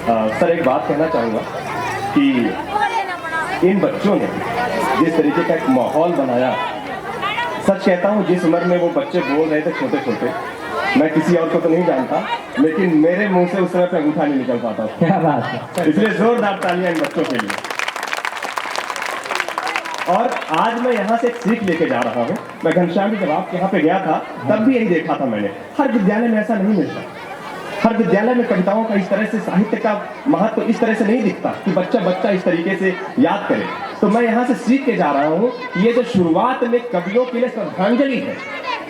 Sir एक बात कहना चाहूँगा कि इन बच्चों ने जिस तरीके का एक माहौल बनाया, सच कहता हूँ जिस उम्र में वो बच्चे बोल रहे थे छोटे छोटे, मैं किसी और को तो नहीं जानता, लेकिन मेरे मुंह से उस समय पे अंगूठा नहीं निकल पाता। क्या बात है। इसलिए जोरदार तालियां इन बच्चों के लिए। और आज मैं यहाँ से एक सीख लेके जा रहा हूँ। मैं घनश्याम जी जब आप यहाँ पे गया था तब भी यही देखा था मैंने, हर विद्यालय में ऐसा नहीं मिलता। हर विद्यालय में कविताओं का इस तरह से, साहित्य का महत्व इस तरह से नहीं दिखता कि बच्चा बच्चा इस तरीके से याद करे। तो मैं यहाँ से सीख के जा रहा हूँ कि ये जो शुरुआत में कवियों के लिए श्रद्धांजलि है,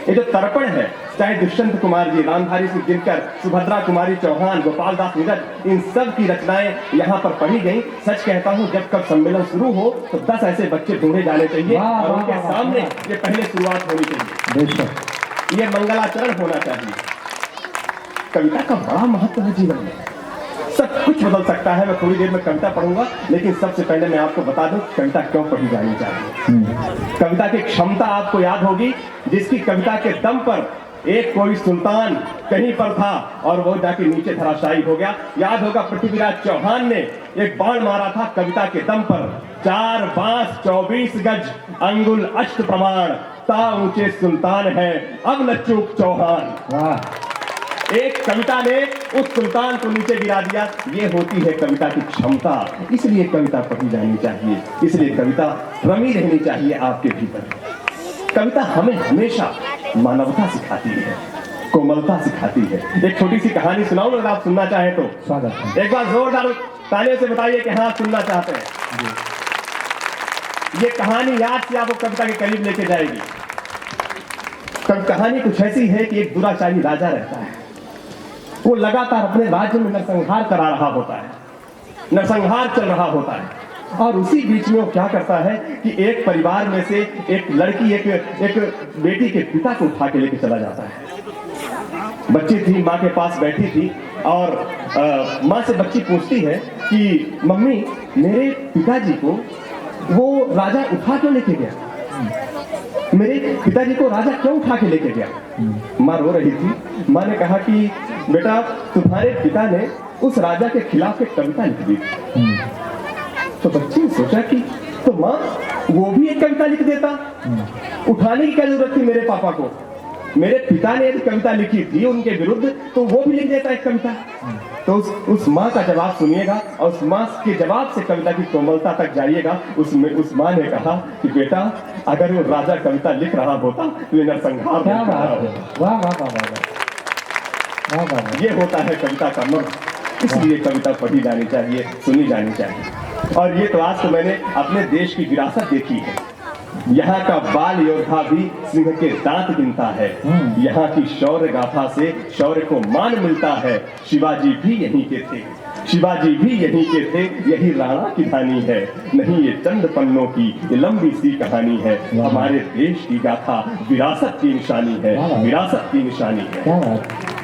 ये जो तर्पण है, चाहे दुष्यंत कुमार जी, रामधारी सिंह दिनकर, सुभद्रा कुमारी चौहान, गोपाल दास नीरज, इन सब की रचनाएं यहाँ पर पढ़ी गई। सच कहता हूँ जब कब सम्मेलन शुरू हो तो 10 ऐसे बच्चे ढूंढे जाने चाहिए और उनके सामने ये पहले शुरुआत होनी चाहिए। ये मंगलाचरण होना चाहिए। कविता का बड़ा महत्व है जीवन में, सब कुछ बदल सकता है। मैं थोड़ी देर में कविता पढ़ूंगा, लेकिन सबसे पहले मैं आपको बता दूं कविता क्यों पढ़ी जानी चाहिए। कविता की क्षमता आपको याद होगी, जिसकी कविता के दम पर एक कोई सुल्तान कहीं पर था और वो जाके नीचे धराशायी हो गया। याद होगा पृथ्वीराज चौहान ने एक बाण मारा था कविता के दम पर, 4 बांस 24 गज अंगुल अष्ट प्रमाण, ता ऊंचे सुल्तान है अब न चूक चौहान। एक कविता ने उस सुल्तान को नीचे गिरा दिया। ये होती है कविता की क्षमता, इसलिए कविता पढ़ी जानी चाहिए, इसलिए कविता रमी रहनी चाहिए आपके भीतर। कविता हमें हमेशा मानवता सिखाती है, कोमलता सिखाती है। एक छोटी सी कहानी सुनाऊं अगर आप सुनना चाहें तो। स्वागत है। एक बार जोरदार तालियों से बताइए कि हाँ सुनना चाहते हैं। ये कहानी याद से आपको कविता के करीब लेके जाएगी। कहानी कुछ ऐसी है कि एक दुराचारी राजा रहता है। वो लगातार अपने राज्य में नरसंहार करा रहा होता है, नरसंहार चल रहा होता है। और उसी बीच में वो क्या करता है कि एक परिवार में से एक लड़की एक बेटी के पिता को उठा के लेके चला जाता है। बच्ची थी, माँ के पास बैठी थी और माँ से बच्ची पूछती है कि मम्मी मेरे पिताजी को वो राजा उठा क्यों लेके गया, मेरे पिताजी को राजा क्यों उठा के लेके गया। माँ रो रही थी। माँ ने कहा कि बेटा तुम्हारे पिता ने उस राजा के खिलाफ एक कविता लिख दी। तो बच्ची ने सोचा कि तो माँ वो भी एक कविता लिख देता, उठाने की क्या जरूरत थी मेरे पापा को, मेरे पिता ने एक कविता लिखी थी उनके विरुद्ध, तो वो भी लिख देता एक कविता। तो उस माँ का जवाब सुनिएगा और उस माँ के जवाब से कविता की कोमलता तक जाइएगा। उस माँ ने कहा कि बेटा अगर वो राजा कविता लिख रहा होता तो ये नरसंहार क्या बात है। वाह वाह वाह वाह वाह। ये होता है कविता का मर्म, इसलिए कविता पढ़ी जानी चाहिए, सुनी जानी चाहिए। और ये तो आज तो मैंने अपने देश की विरासत देखी है। यहाँ का बाल योद्धा भी सिंह के दांत गिनता है, यहाँ की शौर्य गाथा से शौर्य को मान मिलता है। शिवाजी भी यहीं के थे, शिवाजी भी यहीं के थे, यही राणा की कहानी है। नहीं ये चंद पन्नों की ये लंबी सी कहानी है। हमारे देश की गाथा विरासत की निशानी है, विरासत की निशानी है।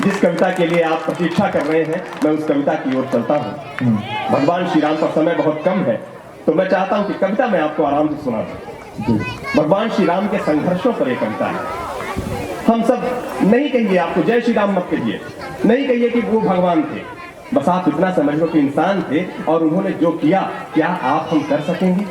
जिस कविता के लिए आप प्रतीक्षा कर रहे हैं, मैं उस कविता की ओर चलता हूँ। भगवान श्री राम का समय बहुत कम है, तो मैं चाहता हूँ कि कविता मैं आपको आराम से सुना दूं। भगवान श्री राम के संघर्षों पर एक कविता है। हम सब नहीं कहिए, आपको जय श्री राम मत कहिए, नहीं कहिए कि वो भगवान थे, बस आप इतना समझ लो कि इंसान थे और उन्होंने जो किया क्या आप हम कर सकेंगे।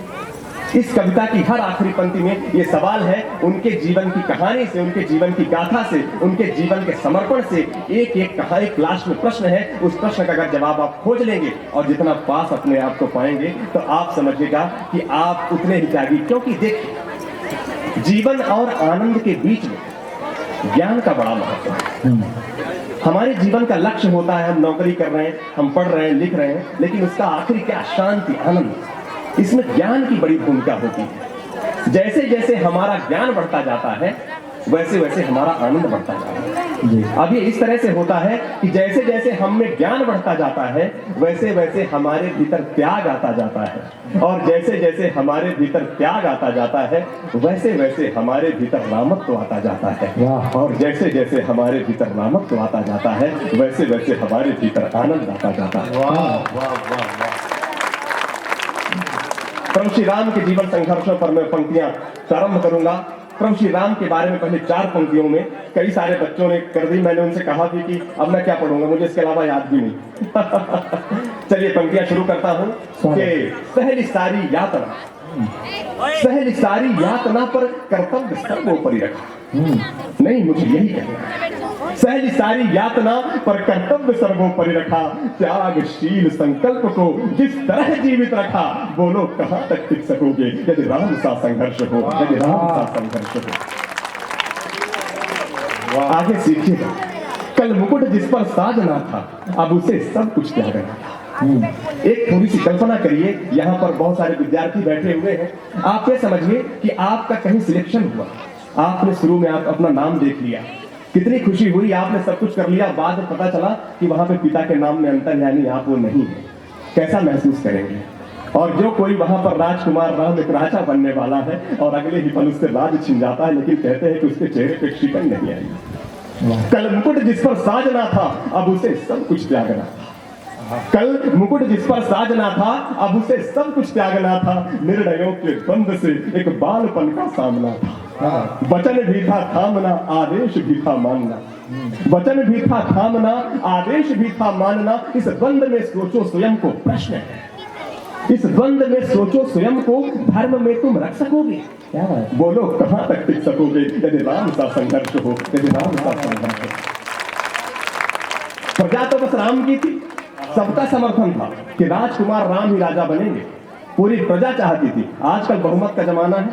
इस कविता की हर आखिरी पंक्ति में ये सवाल है, उनके जीवन की कहानी से, उनके जीवन की गाथा से, उनके जीवन के समर्पण से एक एक लास्ट में प्रश्न है। उस प्रश्न का अगर जवाब आप खोज लेंगे और जितना पास अपने आप को पाएंगे तो आप समझिएगा कि आप उतने ही त्यागी। क्योंकि देखिए जीवन और आनंद के बीच में ज्ञान का बड़ा महत्व है। हमारे जीवन का लक्ष्य होता है, हम नौकरी कर रहे हैं, हम पढ़ रहे हैं, लिख रहे हैं, लेकिन उसका आखिर क्या, शांति, आनंद। इसमें ज्ञान की बड़ी भूमिका होती है। जैसे जैसे हमारा ज्ञान बढ़ता जाता है वैसे वैसे हमारा आनंद बढ़ता जाता है। अब ये इस तरह से होता है कि जैसे जैसे हम में ज्ञान बढ़ता जाता है वैसे वैसे हमारे भीतर त्याग आता जाता है, और जैसे जैसे हमारे भीतर त्याग आता जाता है वैसे वैसे हमारे भीतर रामत्व आता जाता है, और जैसे जैसे हमारे भीतर रामत्व आता जाता है वैसे वैसे हमारे भीतर आनंद आता जाता है। प्रभु श्री राम के जीवन संघर्षों पर मैं पंक्तियां प्रारंभ करूंगा। प्रभु श्री राम के बारे में पहले 4 पंक्तियों में कई सारे बच्चों ने कर दी। मैंने उनसे कहा भी कि अब मैं क्या पढ़ूंगा, मुझे इसके अलावा याद भी नहीं। चलिए पंक्तियां शुरू करता हूं कि सहली सारी यातना, सहली सारी यातना पर कर्तव्य सर्वोपरि रखा। नहीं, मुझे यही कहना है, सहली सारी यातना पर कर्तव्य सर्वोपरि रखा, त्यागशील संकल्प को जिस तरह जीवित रखा, बोलो कहां तक टिक सकोगे यदि राम सा संघर्ष हो, यदि राम सा संघर्ष हो। आगे सीखिएगा, कल मुकुट जिस पर साजना था, अब उसे सब कुछ त्यागना था। एक थोड़ी सी कल्पना करिए, यहाँ पर बहुत सारे विद्यार्थी बैठे हुए हैं। आप ये समझिए कि आपका कहीं सिलेक्शन हुआ, आपने शुरू में आप अपना नाम देख लिया, कितनी खुशी हुई, आपने सब कुछ कर लिया, बाद में पता चला कि वहां पे पिता के नाम में अंतर यानी आप वो नहीं है, कैसा महसूस करेंगे? और जो कोई वहां पर राजकुमार राम एक राजा बनने वाला है और अगले ही पल उससे राज छिन जाता है, लेकिन कहते हैं कि उसके चेहरे पे शिकन नहीं आई। कल मुकुट जिस पर साजना था, अब उसे सब कुछ त्यागना था। कल मुकुट जिस पर साजना था, अब उसे सब कुछ त्यागना था। निर्णयों के बंध से एक बालपन का सामना था। वचन भी था थामना, आदेश भी था मानना। वचन भी था थामना, आदेश भी था मानना। इस द्वंद में सोचो स्वयं को, प्रश्न है, इस द्वंद में सोचो स्वयं को, धर्म में तुम रख सकोगे? क्या है? बोलो कहां तक टिक सकोगे यदि राम सा संघर्ष हो, यदि राम सा संघर्ष हो। प्रजा तो बस राम की थी, सबका समर्थन था कि राजकुमार राम ही राजा बनेंगे, पूरी प्रजा चाहती थी। आजकल बहुमत का जमाना है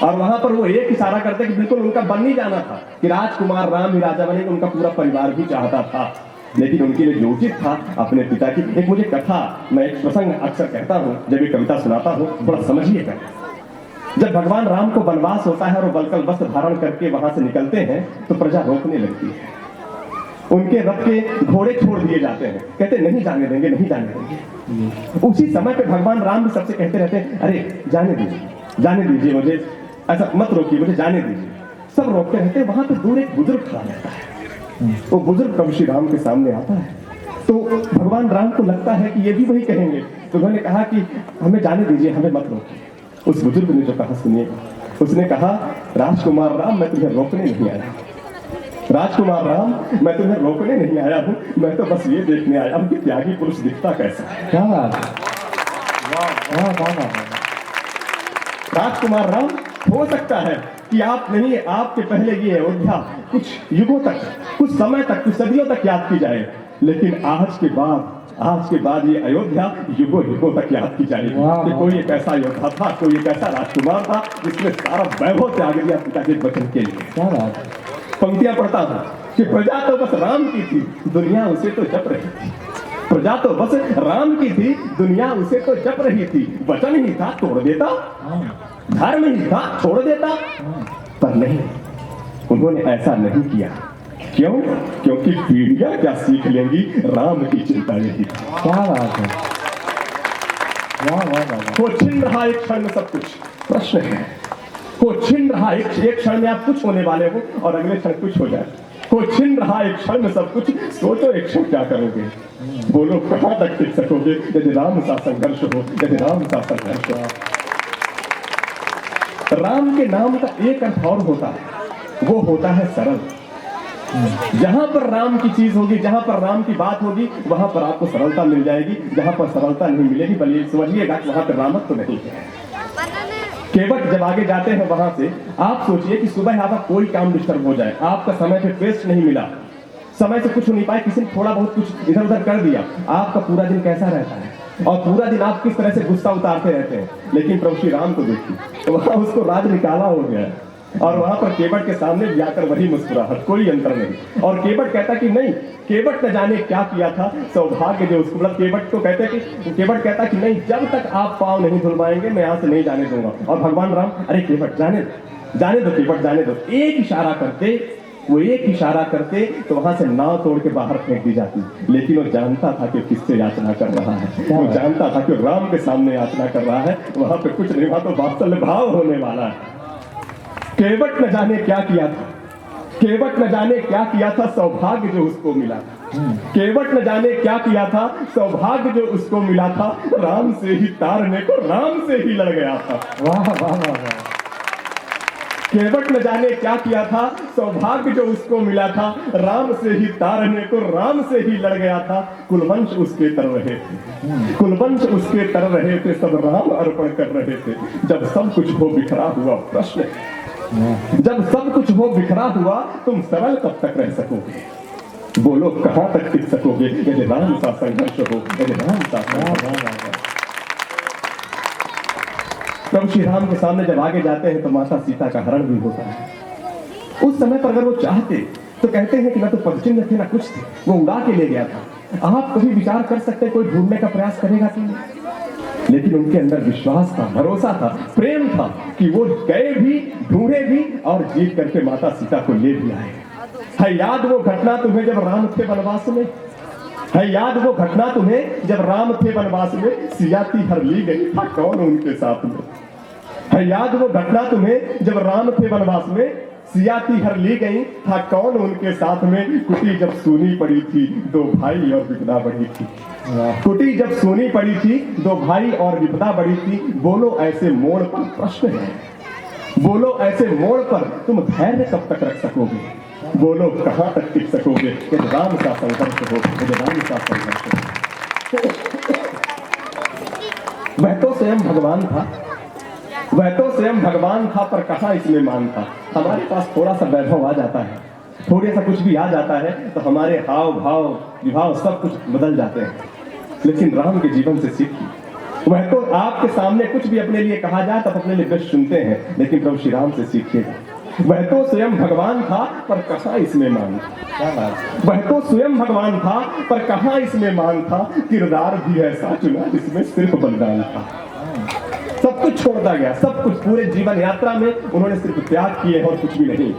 और वहां पर वो एक इशारा करते कि बिल्कुल उनका बन ही जाना था कि राजकुमार राम ही राजा बनेंगे, उनका पूरा परिवार भी चाहता था। लेकिन उनके लिए जो उचित था अपने पिता की, एक मुझे कथा, मैं एक प्रसंग अक्सर कहता हूं जब ये कविता सुनाता हूं, थोड़ा समझिएगा। जब भगवान राम को वनवास होता है और वो बलकल वस्त्र धारण करके वहां से निकलते हैं तो प्रजा रोकने लगती है, उनके रथ के घोड़े छोड़ दिए जाते हैं, कहते नहीं जाने देंगे, नहीं जाने देंगे। उसी समय पे भगवान राम भी सबसे कहते रहते हैं, अरे जाने दीजिए, जाने दीजिए, मुझे ऐसा मत रोकिए, मुझे जाने दीजिए। सब रोकते रहते हैं। वहां पे दूर एक बुजुर्ग खड़ा रहता है, वो बुजुर्ग प्रभु श्री राम के सामने आता है तो भगवान राम को लगता है कि ये भी वही कहेंगे, तो उन्होंने कहा कि हमें जाने दीजिए, हमें मत रोकिए। उस बुजुर्ग ने जो कहा सुनिएगा, उसने कहा, राजकुमार राम मैं तुम्हें रोकने नहीं आया, राजकुमार राम मैं तुम्हें रोकने नहीं आया हूं, मैं तो बस ये देखने आया हूं कि त्यागी पुरुष दिखता कैसा है। क्या बात है? राजकुमार राम, हो सकता है कि आप नहीं, आपके पहले ये अयोध्या कुछ युगों तक, कुछ समय तक, कुछ सदियों तक याद की जाए, लेकिन आज के बाद ये अयोध्या युगों युगों तक याद की जाएगी कि कोई एक ऐसा योद्धा था, कोई एक ऐसा राजकुमार था जिसने सारा वैभव त्याग दिया पिता के वचन के लिए। क्या बात है? पंक्तियां पढ़ता हूं कि प्रजा तो बस राम की थी, दुनिया उसे तो जप रही थी। प्रजा तो बस राम की थी, दुनिया उसे तो जप रही थी। वचन ही था तोड़ देता, धर्म ही था छोड़ देता, पर नहीं, उन्होंने ऐसा नहीं किया। क्यों? क्योंकि पीढ़ियां क्या सीख लेंगी, राम की चिंता यही थी। क्या बात है? वो छिन रहा एक क्षण में सब कुछ, प्रश्न है, वो छिन रहा एक क्षण में आप कुछ होने वाले हो और अगले क्षण कुछ हो जाए। वो छिन रहा एक क्षण में सब कुछ, सोचो एक क्षण क्या करोगे, बोलो कहां तक टिक सकोगे यदि राम सा संघर्ष हो, यदि राम सा संघर्ष हो। राम के नाम का एक अर्थ और होता है, वो होता है सरल। जहां पर राम की चीज होगी, जहां पर राम की बात होगी, वहां पर आपको सरलता मिल जाएगी। जहां पर सरलता नहीं मिलेगी, बल्कि समझिएगा वहां पर रामत तो नहीं है। केवट जब आगे जाते हैं वहां से, आप सोचिए कि सुबह आपका कोई काम डिस्टर्ब हो जाए, आपका समय पे वेस्ट नहीं मिला, समय से कुछ नहीं पाए, किसी ने थोड़ा बहुत कुछ इधर उधर कर दिया, आपका पूरा दिन कैसा रहता है और पूरा दिन आप किस तरह से गुस्सा उतारते रहते हैं। लेकिन प्रभु श्री राम को देखिए, वहां उसको राज निकाला हो गया है और वहां पर केवट के सामने भी आकर वही मुस्कुराहट, कोई अंतर नहीं। और केवट कहता कि नहीं, केवट न जाने क्या किया था, सौभाग्य जो उसको, मतलब केवट को कहते कि, केवट कहता कि नहीं, जब तक आप पाँव नहीं धुलवाएंगे मैं यहाँ से नहीं जाने दूंगा। और भगवान राम, अरे केवट जाने दो केवट जाने दो। एक इशारा करते तो वहां से नाव तोड़ के बाहर फेंक दी जाती। लेकिन वो जानता था कि किससे याचना कर रहा है, वो जानता था कि राम के सामने याचना कर रहा है, वहां पे कुछ नहीं, वहां तो वात्सल्य भाव होने वाला है। केवट न जाने क्या किया था, केवट न जाने क्या किया था, सौभाग्य जो उसको मिला था। केवट न जाने क्या किया था, सौभाग्य जो उसको मिला था, राम से ही तारने को राम से ही लड़ गया था। वाह वाह वाह वाह। केवट न जाने क्या किया था, सौभाग्य जो उसको मिला था, राम से ही तारने को राम से ही लड़ गया था। कुलवंश उसके तर रहे थे, कुलवंश उसके तर रहे थे, सब राम अर्पण कर रहे थे। जब सब कुछ हो बिखरा हुआ प्रश्न, जब सब कुछ हो बिखरा हुआ, तुम सरल कब तक रह सकोगे? बोलो कहां तक टिक सकोगे? यदि राम सा संघर्ष हो, यदि राम सा प्रभु श्री राम के सामने जब आगे जाते हैं तो माता सीता का हरण भी होता है। उस समय पर अगर वो चाहते तो कहते हैं कि ना तो पदचिन्ह थे ना कुछ थे, वो उड़ा के ले गया था। आप कभी विचार कर सकते कोई ढूंढने का प्रयास करेगा कि नहीं? लेकिन उनके अंदर विश्वास था, भरोसा था, प्रेम था कि वो गए भी, ढूंढे भी और जीत करके माता सीता को ले भी आए। है याद वो घटना तुम्हें जब राम थे वनवास में? है याद वो घटना तुम्हें जब राम थे वनवास में? सियाती हर ली गई था कौन उनके साथ में? है याद वो घटना तुम्हें जब राम थे वनवास में? सियाती हर ली गई था कौन उनके साथ में? कुटी जब सूनी पड़ी थी, दो भाई और विपदा बढ़ी थी। कुटी जब सूनी पड़ी थी, दो भाई और विपदा बढ़ी थी। बोलो ऐसे मोड़ पर प्रश्न है, बोलो ऐसे मोड़ पर तुम धैर्य कब तक रख सकोगे? बोलो कहां तक टिक सकोगे? यदि राम का संघर्ष हो, यदि राम का संघर्ष हो। वह तो स्वयं भगवान था, वह तो स्वयं भगवान था, पर कहां इसमें मान था? हमारे पास थोड़ा सा वैभव आ जाता है, थोड़ा सा कुछ भी आ जाता है तो हमारे हाव भाव विभाव सब कुछ बदल जाते हैं। लेकिन राम के जीवन से सीखिए। वह तो आपके सामने कुछ भी अपने लिए कहा जाए तब अपने लिए बेस्ट सुनते हैं, लेकिन प्रभु श्री राम से सीखिएगा। वह तो स्वयं भगवान था, पर कहां इसमें मान था? वह तो स्वयं भगवान था, पर कहां इसमें मान था? किरदार भी ऐसा चुना जिसमें सिर्फ बलिदान था। सब कुछ छोड़ता गया, सब कुछ पूरे जीवन यात्रा में उन्होंने सिर्फ त्याग किए और कुछ भी नहीं।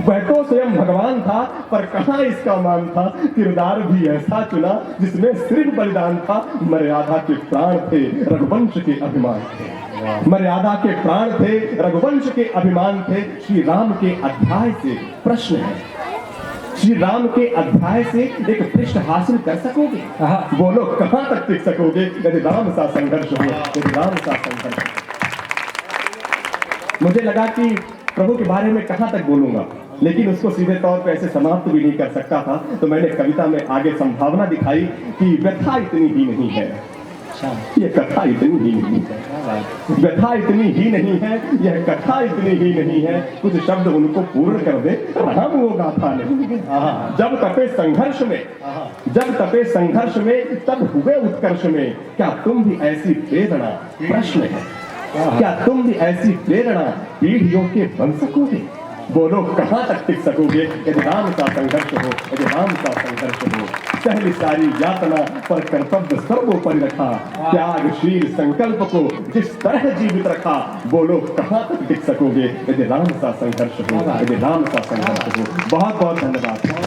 वह तो स्वयं भगवान था, पर कहां इसका मान था? किरदार भी ऐसा चुना जिसमें सिर्फ बलिदान था। मर्यादा के प्राण थे, रघुवंश के अभिमान थे। मर्यादा के प्राण थे, रघुवंश के अभिमान थे। श्री राम के अध्याय से प्रश्न है, श्री राम के अध्याय से एक पृष्ठ हासिल कर सकोगे? बोलो कहां तक टिक सकोगे? यदि राम सा संघर्ष हो, यदि राम सा संघर्ष हो। मुझे लगा कि प्रभु के बारे में कहां तक बोलूंगा, लेकिन उसको सीधे तौर पे ऐसे समाप्त भी नहीं कर सकता था, तो मैंने कविता में आगे संभावना दिखाई कि व्यथा इतनी ही नहीं है, ये कथा इतनी ही नहीं है, व्यथा इतनी ही नहीं है, यह कथा इतनी ही नहीं है। कुछ शब्द उनको पूर्ण कर दे, राम वो गाथा नहीं। जब तपे संघर्ष में, जब तपे संघर्ष में, तब हुए उत्कर्ष में। क्या तुम भी ऐसी प्रेरणा, प्रश्न है, क्या तुम भी ऐसी प्रेरणा पीढ़ियों के बन सकोगे? बोलो कहां तक टिक सकोगे? यदि राम का संघर्ष हो, यदि राम का संघर्ष हो। पहली सारी यातना पर कर्तव्य सर्वोपरि रखा, त्यागशील संकल्प को जिस तरह जीवित रखा। बोलो कहां तक टिक सकोगे? यदि राम का संघर्ष हो, यदि राम का संघर्ष हो। बहुत बहुत धन्यवाद।